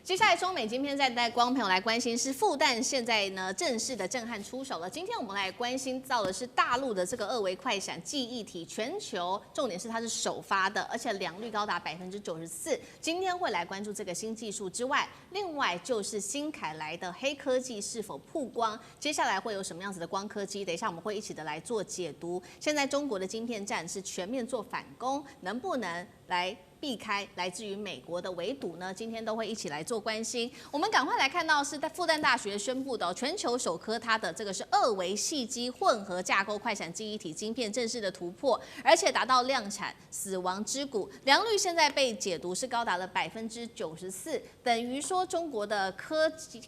接下来，中美晶片战带光朋友来关心是复旦现在呢正式的震撼出手了。今天我们来关心到的是大陆的这个2维快闪记忆体，全球重点是它是首发的，而且良率高达94%。今天会来关注这个新技术之外，另外就是新凯来的黑科技是否曝光，接下来会有什么样子的光刻机？等一下我们会一起的来做解读。现在中国的晶片战是全面做反攻，能不能来避开来自于美国的围堵呢？今天都会一起来做关心。我们赶快来看到是在复旦大学宣布的全球首颗它的这个是2维细基混合架构快闪记忆体晶片正式的突破，而且达到量产死亡之谷，良率现在被解读是高达了94%，等于说中国的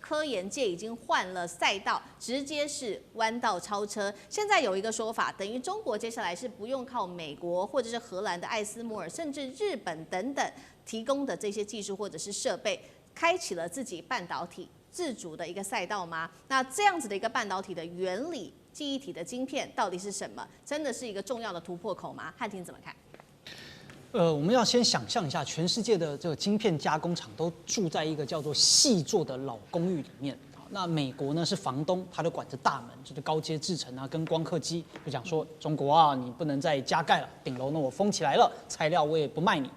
科研界已经换了赛道，直接是弯道超车。现在有一个说法，等于中国接下来是不用靠美国或者是荷兰的艾斯摩尔，甚至日本等等提供的这些技术或者是设备，开启了自己半导体自主的一个赛道吗？那这样子的一个半导体的原理，记忆体的晶片到底是什么？真的是一个重要的突破口吗？汉庭怎么看？我们要先想象一下，全世界的这个晶片加工厂都住在一个叫做细作的老公寓里面。那美国呢是房东，他就管着大门，就是高阶制程啊，跟光刻机，就讲说中国啊，你不能再加盖了，顶楼呢我封起来了，材料我也不卖你。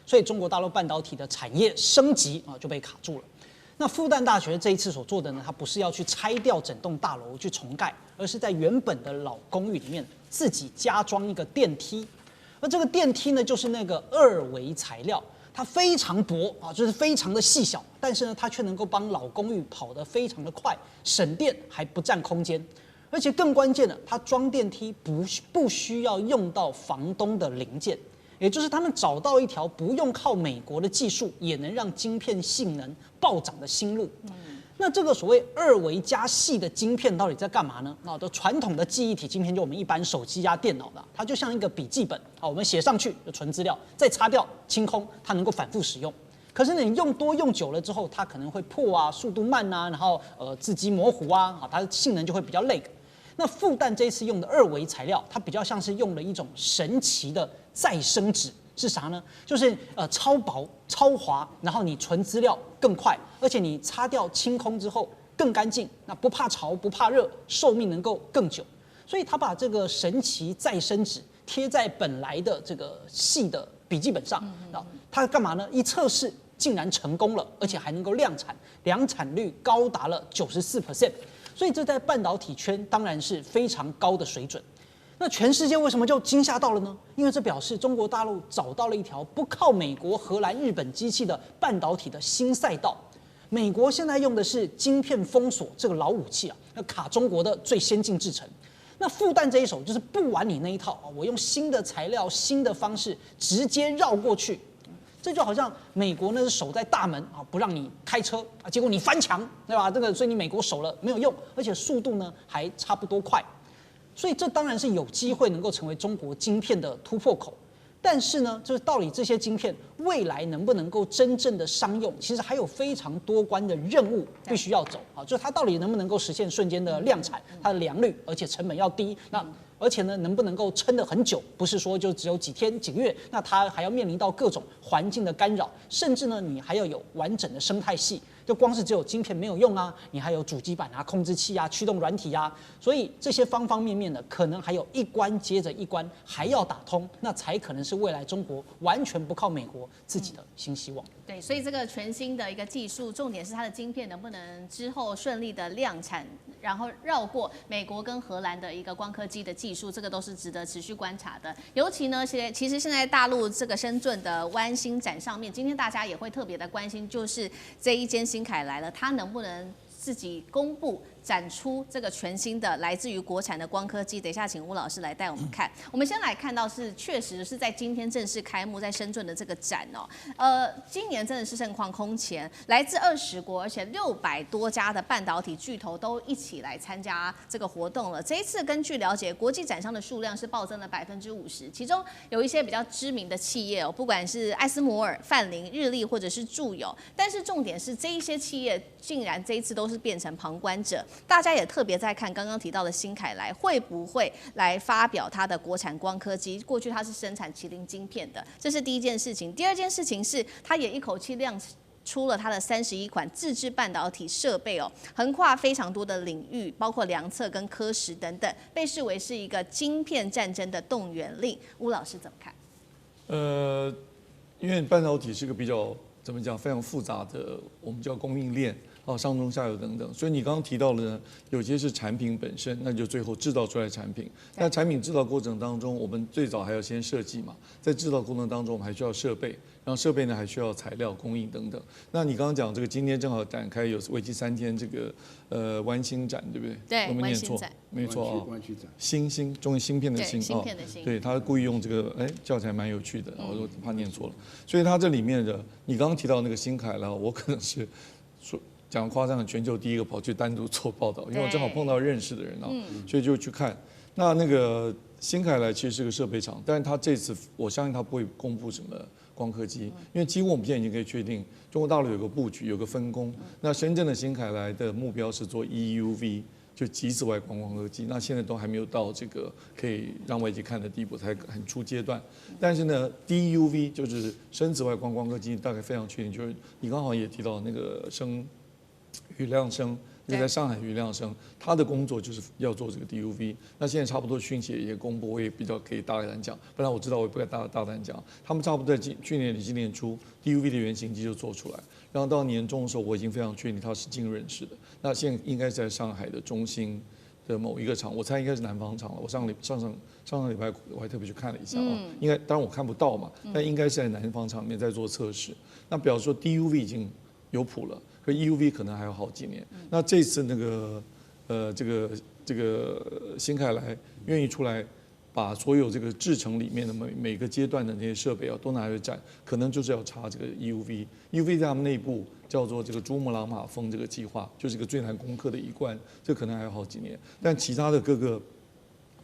所以中国大陆半导体的产业升级啊就被卡住了。那复旦大学这一次所做的呢，它不是要去拆掉整栋大楼去重盖，而是在原本的老公寓里面自己加装一个电梯。而这个电梯呢，就是那个2维材料，它非常薄啊，就是非常的细小，但是呢，它却能够帮老公寓跑得非常的快，省电还不占空间。而且更关键的，它装电梯不需要用到房东的零件。也就是他们找到一条不用靠美国的技术也能让晶片性能暴涨的新路。那这个所谓2维加细的晶片到底在干嘛呢？那传统的记忆体晶片就我们一般手机呀、电脑的，它就像一个笔记本啊，我们写上去就存资料，再擦掉清空，它能够反复使用。可是呢，你用多用久了之后，它可能会破啊，速度慢啊，然后字迹模糊啊，它的性能就会比较累。那复旦这一次用的2维材料，它比较像是用了一种神奇的再生纸，是啥呢？就是超薄、超滑，然后你存资料更快，而且你擦掉清空之后更干净，那不怕潮、不怕热，寿命能够更久。所以它把这个神奇再生纸贴在本来的这个细的笔记本上，它干嘛呢？一测试竟然成功了，而且还能够量产，量产率高达了94%。所以这在半导体圈当然是非常高的水准。那全世界为什么就惊吓到了呢？因为这表示中国大陆找到了一条不靠美国、荷兰、日本机器的半导体的新赛道。美国现在用的是晶片封锁这个老武器啊，要卡中国的最先进制程。那复旦这一手就是不玩你那一套啊，我用新的材料、新的方式直接绕过去。这就好像美国呢是守在大门啊，不让你开车啊，结果你翻墙，对吧？所以你美国守了没有用，而且速度呢还差不多快，所以这当然是有机会能够成为中国晶片的突破口。但是呢，就是到底这些晶片未来能不能够真正的商用，其实还有非常多关的任务必须要走啊，就是它到底能不能够实现瞬间的量产，它的良率，而且成本要低，而且呢，能不能够撑得很久？不是说就只有几天几个月，那它还要面临到各种环境的干扰，甚至呢，你还要有完整的生态系。就光是只有晶片没有用啊，你还有主机板啊、控制器啊、驱动软体啊，所以这些方方面面的，可能还有一关接着一关还要打通，那才可能是未来中国完全不靠美国自己的新希望。对，所以这个全新的一个技术，重点是它的晶片能不能之后顺利的量产，然后绕过美国跟荷兰的一个光刻机的技术，这个都是值得持续观察的。尤其呢，其实现在大陆这个深圳的湾星展上面，今天大家也会特别的关心，就是这一间新凯来了，它能不能自己公布展出这个全新的来自于国产的光刻机？等一下请吴老师来带我们看。我们先来看到是确实是在今天正式开幕在深圳的这个展哦。今年真的是盛况空前，来自20国，而且600多家的半导体巨头都一起来参加这个活动了。这一次根据了解，国际展商的数量是暴增了50%，其中有一些比较知名的企业哦，不管是艾斯摩尔、泛灵、日立或者是住友，但是重点是这一些企业竟然这一次都是变成旁观者。大家也特别在看刚刚提到的新凯来会不会来发表它的国产光刻机？过去它是生产麒麟晶片的，这是第一件事情。第二件事情是，它也一口气出了它的31款自制半导体设备哦，横跨非常多的领域，包括量测跟科实等等，被视为是一个晶片战争的动员令。吴老师怎么看？因为半导体是个比较怎么讲非常复杂的，我们叫供应链啊，上中下游等等。所以你刚刚提到的呢，有些是产品本身，那就最后制造出来的产品。那产品制造过程当中，我们最早还要先设计嘛，在制造过程当中，我们还需要设备，然后设备呢还需要材料供应等等。那你刚刚讲这个，今天正好展开有为期3天这个湾星展，对不对？对，有没有念错？没错啊，湾区展，中芯片的芯芯片的芯，对他故意用这个，叫起来蛮有趣的，然后我怕念错了。所以它这里面的，你刚刚提到那个新凯啦，我可能是说讲夸张的，全球第一个跑去单独做报道，因为我正好碰到认识的人啊，所以就去看。那个新凯来其实是个设备厂，但是他这次我相信他不会公布什么光刻机，因为几乎我们现在已经可以确定，中国大陆有个布局，有个分工。那深圳的新凯来的目标是做 EUV。就极紫外光刻机，那现在都还没有到这个可以让外界看的地步，才很初阶段。但是呢 ，DUV 就是深紫外光刻机，大概非常确定，就是你刚好也提到那个余亮生，就在上海余亮生，他的工作就是要做这个 DUV。那现在差不多讯息也公布，我也比较可以大胆讲，不然我知道我也不敢大胆讲。他们差不多在去年今年初 DUV 的原型机就做出来。然后到年终的时候，我已经非常确定它是浸润式的。那现在应该是在上海的中心的某一个厂，我猜应该是南方厂了。我上个礼拜我还特别去看了一下啊，应该当然我看不到嘛，但应该是在南方厂里面在做测试。那表示说 DUV 已经有谱了，可 EUV 可能还有好几年。那这次那个这个新凯来愿意出来。把所有这个制程里面的每个阶段的那些设备啊都拿来展，可能就是要插这个 EUV。EUV 在他们内部叫做这个珠穆朗玛峰这个计划，就是一个最难攻克的一关，这可能还有好几年。但其他的各个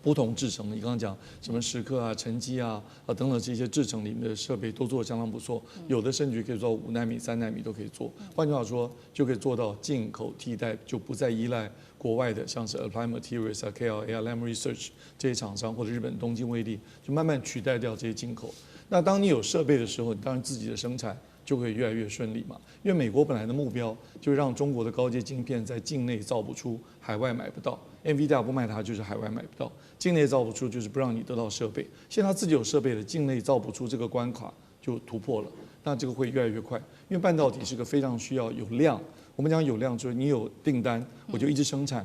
不同制程，你刚刚讲什么时刻啊、沉积啊等等这些制程里面的设备都做得相当不错，有的甚至可以做到5奈米、3奈米都可以做。换句话说，就可以做到进口替代，就不再依赖国外的，像是 Applied Materials 啊、KLA 啊、Lam Research 这些厂商，或者日本东京威力，就慢慢取代掉这些进口。那当你有设备的时候，你当然自己的生产就会越来越顺利嘛。因为美国本来的目标就是让中国的高阶晶片在境内造不出，海外买不到。NVIDIA 不卖它，就是海外买不到；境内造不出，就是不让你得到设备。现在它自己有设备了，境内造不出这个关卡就突破了，那这个会越来越快。因为半导体是个非常需要有量，我们讲有量就是你有订单，我就一直生产。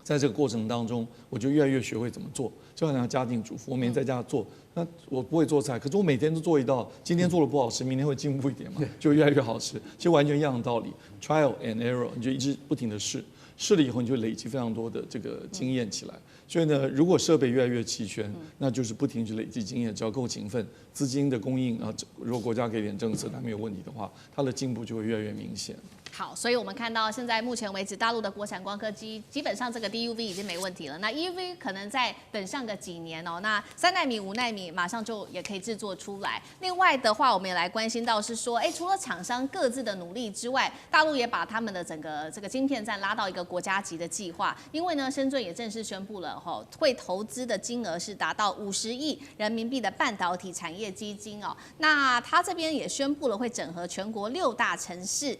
在这个过程当中，我就越来越学会怎么做，就好像家庭主妇，我每天在家做，那我不会做菜，可是我每天都做一道，今天做的不好吃，明天会进步一点嘛，就越来越好吃。其实完全一样的道理 ，trial and error， 你就一直不停的试了以后，你就累积非常多的这个经验起来。所以呢，如果设备越来越齐全，那就是不停去累积经验，只要够勤奋，资金的供应啊，如果国家给点政策，它没有问题的话，它的进步就会越来越明显。好，所以我们看到现在目前为止，大陆的国产光刻机基本上这个 DUV 已经没问题了。那 EUV 可能再等上个几年哦。那3奈米、5奈米马上就也可以制作出来。另外的话，我们也来关心到是说，除了厂商各自的努力之外，大陆也把他们的整个这个晶片站拉到一个国家级的计划。因为呢，深圳也正式宣布了会投资的金额是达到50亿人民币的半导体产业基金哦。那他这边也宣布了会整合全国6大城市，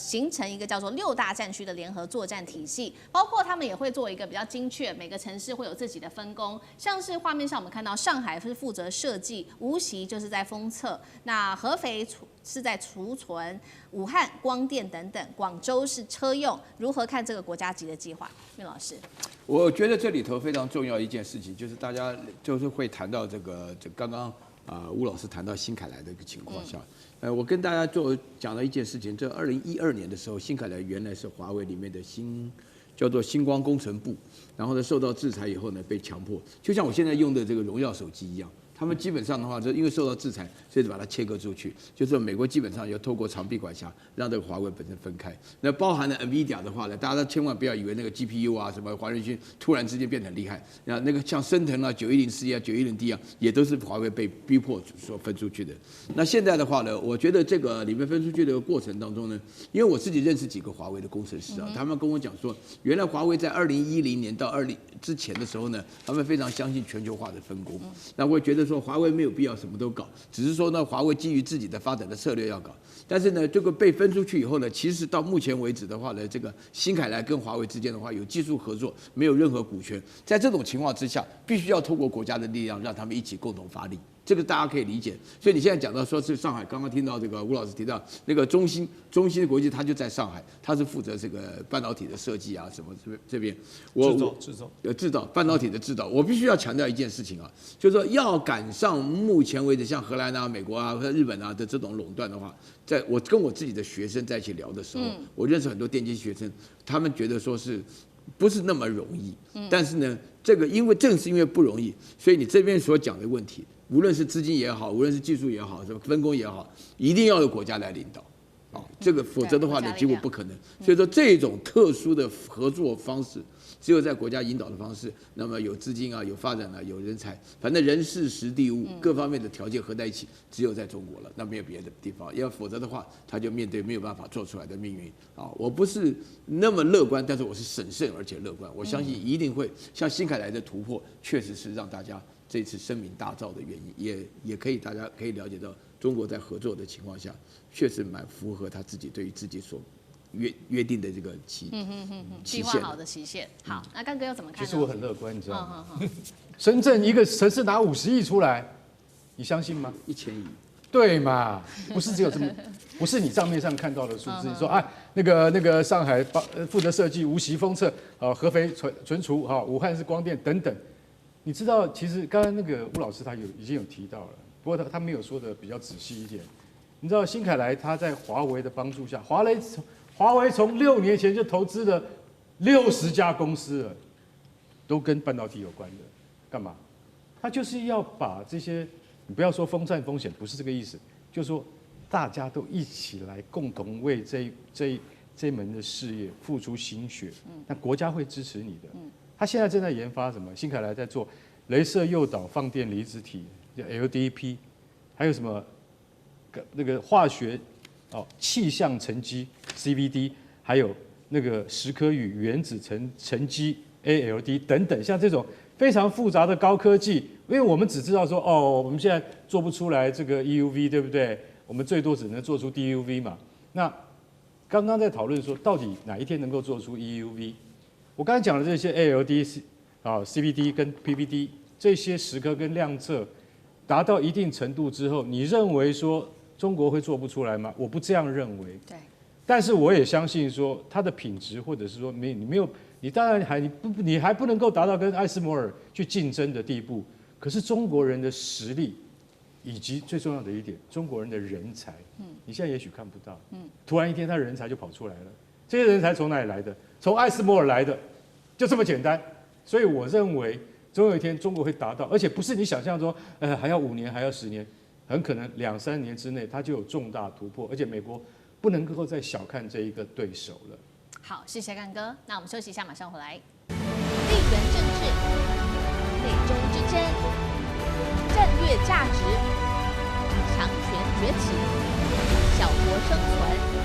形成一个叫做6大战区的联合作战体系，包括他们也会做一个比较精确，每个城市会有自己的分工。像是画面上我们看到，上海是负责设计，无锡就是在封测，那合肥是在储存，武汉光电等等，广州是车用。如何看这个国家级的计划？岳老师，我觉得这里头非常重要一件事情，就是大家就是会谈到这刚刚吴老师谈到新凯来的一个情况下。我跟大家讲了一件事情，这2012年的时候，新凯来原来是华为里面的叫做星光工程部，然后呢受到制裁以后呢被强迫，就像我现在用的这个荣耀手机一样。他们基本上的话，就因为受到制裁，所以把它切割出去。就是美国基本上要透过长臂管辖，让这个华为本身分开。那包含了 NVIDIA 的话呢，大家都千万不要以为那个 GPU 啊，什么华润讯突然之间变得很厉害。那个像升腾啊、910C 啊、910D 啊，也都是华为被逼迫所分出去的。那现在的话呢，我觉得这个里面分出去的过程当中呢，因为我自己认识几个华为的工程师啊，他们跟我讲说，原来华为在2010年到之前的时候呢，他们非常相信全球化的分工。那我也觉得得说华为没有必要什么都搞，只是说呢，华为基于自己的发展的策略要搞。但是呢，这个被分出去以后呢，其实到目前为止的话呢，这个新凯莱跟华为之间的话有技术合作，没有任何股权。在这种情况之下，必须要透过国家的力量，让他们一起共同发力。这个大家可以理解。所以你现在讲到说是上海，刚刚听到这个吴老师提到那个中芯国际，它就在上海，它是负责这个半导体的设计啊什么这边。制造半导体的制造，我必须要强调一件事情啊，就是说要赶上目前为止像荷兰啊、美国啊、日本啊的这种垄断的话，在我跟我自己的学生在一起聊的时候，我认识很多电机学生，他们觉得说是不是那么容易，但是呢，这个正是因为不容易，所以你这边所讲的问题，无论是资金也好，无论是技术也好，什么分工也好，一定要由国家来领导。这个否则的话呢，几乎不可能。所以说，这种特殊的合作方式，只有在国家引导的方式，那么有资金啊，有发展啊，有人才，反正人事时地物各方面的条件合在一起，只有在中国了，那没有别的地方。要否则的话，他就面对没有办法做出来的命运啊！我不是那么乐观，但是我是审慎而且乐观。我相信一定会像新凯莱的突破，确实是让大家这次声名大噪的原因，也可以大家可以了解到。中国在合作的情况下，确实蛮符合他自己对于自己所约定的这个期限，好的期限。好，那干哥要怎么看呢？其实我很乐观，你知道吗？深圳一个城市拿50亿出来，你相信吗？1000亿，对嘛？不是只有这么，不是你账面上看到的数字。你说啊，那个上海负责设计无锡封测，合肥存储，武汉是光电等等。你知道，其实刚刚那个吴老师他已经有提到了。不过他没有说的比较仔细一点，你知道新凯莱他在华为的帮助下，华为从6年前就投资了60家公司了，都跟半导体有关的，干嘛？他就是要把这些，你不要说分散风险，不是这个意思，就是说大家都一起来共同为这门的事业付出心血，那国家会支持你的。他现在正在研发什么？新凯莱在做雷射诱导放电离子体。叫 LDP， 还有什么那个化学气象沉积 CVD， 还有那个蚀刻与原子沉积 ALD 等等，像这种非常复杂的高科技，因为我们只知道说我们现在做不出来这个 EUV， 对不对？我们最多只能做出 DUV 嘛。那刚刚在讨论说，到底哪一天能够做出 EUV？ 我刚才讲的这些 ALD CVD 跟 PVD 这些蚀刻跟量测。达到一定程度之后，你认为说中国会做不出来吗？我不这样认为。对。但是我也相信说它的品质，或者是说你当然你还不能够达到跟艾斯摩尔去竞争的地步。可是中国人的实力，以及最重要的一点，中国人的人才，你现在也许看不到。突然一天他人才就跑出来了，这些人才从哪里来的？从艾斯摩尔来的，就这么简单。所以我认为。总有一天中国会达到，而且不是你想象中，还要5年，还要10年，很可能2、3年之内，它就有重大突破。而且美国不能够再小看这一个对手了。好，谢谢干哥。那我们休息一下，马上回来。地缘政治、美中之争、战略价值、强权崛起、小国生存。